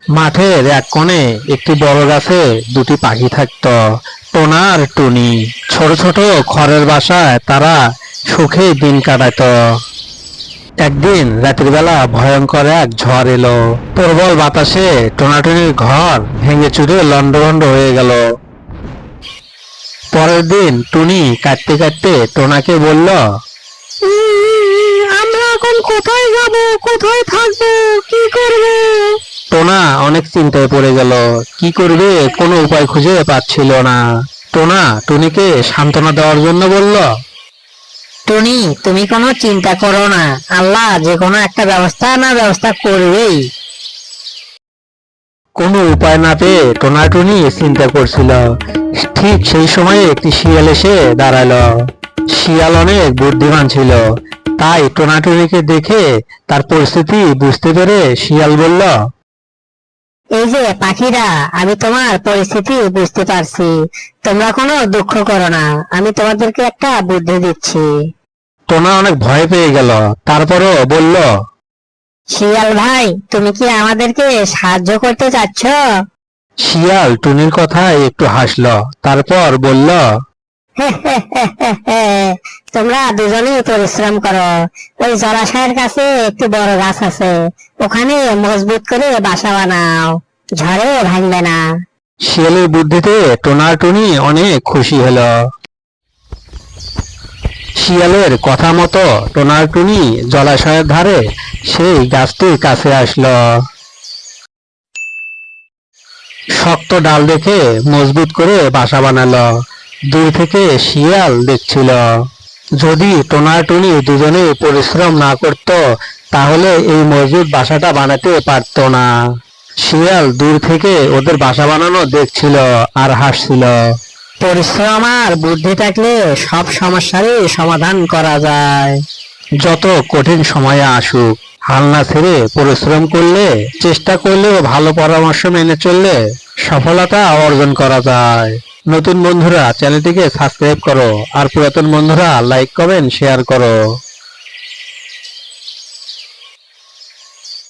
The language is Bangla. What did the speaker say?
মাঠের এক কোণে একটি বড় গাছে দুটি পাখি থাকতো, টোনা আর টুনি। ছোট ছোট খড়ের বাসায় তারা সুখে দিন কাটাতো। একদিন রাতের বেলা ভয়ঙ্কর এক ঝড় এলো। প্রবল বাতাসে টোনাটুনির ঘর ভেঙে চুরে লন্ডভন্ড হয়ে গেল। পরের দিন টুনি কাঁদতে কাঁদতে টোনাকে বলল, আমরা এখন কোথায় যাব, কোথায় থাকবো, কি করবে? টোনা অনেক চিন্তায় পড়ে গেল। কি করবে কোনো উপায় খুঁজে পাচ্ছিল না। টোনা টুনিকে সান্ত্বনা দেওয়ার জন্য বলল, টুনি, তুমি কোনো চিন্তা করো না, আল্লাহ যে কোনো একটা ব্যবস্থা করবেই। কোনো উপায় না পেয়ে টোনা টুনি চিন্তা করছিল। ঠিক সেই সময়ে একটি শিয়াল এসে দাঁড়ালো। শিয়াল অনেক বুদ্ধিমান ছিল, তাই টোনা টুনিকে দেখে তার পরিস্থিতি বুঝতে পেরে শিয়াল বলল, এই যে পাখিরা, আমি তোমার পরিস্থিতি বুঝতে পারছি, তোমরা কোনো দুঃখ করো না, আমি তোমাদেরকে একটা বুদ্ধি দিচ্ছি। টোনা অনেক ভয় পেয়ে গেল, তারপরও বলল, শিয়াল ভাই, তুমি কি আমাদেরকে সাহায্য করতে চাচ্ছ? শিয়াল টুনির কথায় একটু হাসলো, তারপর বলল, তোমরা দুজনেই পরিশ্রম করো। ওই জলাশয়ের কাছে একটি বড় গাছ আছে, ওখানে মজবুত করে বাসা বানাও, ঝড়ে ভাঙবে না। শিয়ালের বুদ্ধিতে টোনা টুনি অনেক খুশি হলো। শিয়ালের কথা মতো টোনা টুনি জলাশয়ের ধারে সেই গাছটির কাছে আসলো। শক্ত ডাল দেখে মজবুত করে বাসা বানালো। দূর থেকে শিয়াল দেখছিল। যদি টোনা টুনি দুজনে পরিশ্রম না করত, তাহলে এই মজবুত বাসাটা বানাতে পারত না। শিয়াল দূর থেকে ওদের বাসা বানানো দেখছিল আর হাসছিল। পরিশ্রম আর বুদ্ধি থাকলে সব সমস্যারই সমাধান করা যায়। যত কঠিন সময়ে আসুক, হাল না ছেড়ে পরিশ্রম করলে, চেষ্টা করলে ও ভালো পরামর্শ মেনে চললে সফলতা অর্জন করা যায়। নতুন বন্ধুরা চ্যানেলটিকে সাবস্ক্রাইব করো, আর পুরাতন বন্ধুরা লাইক কমেন্ট শেয়ার করো।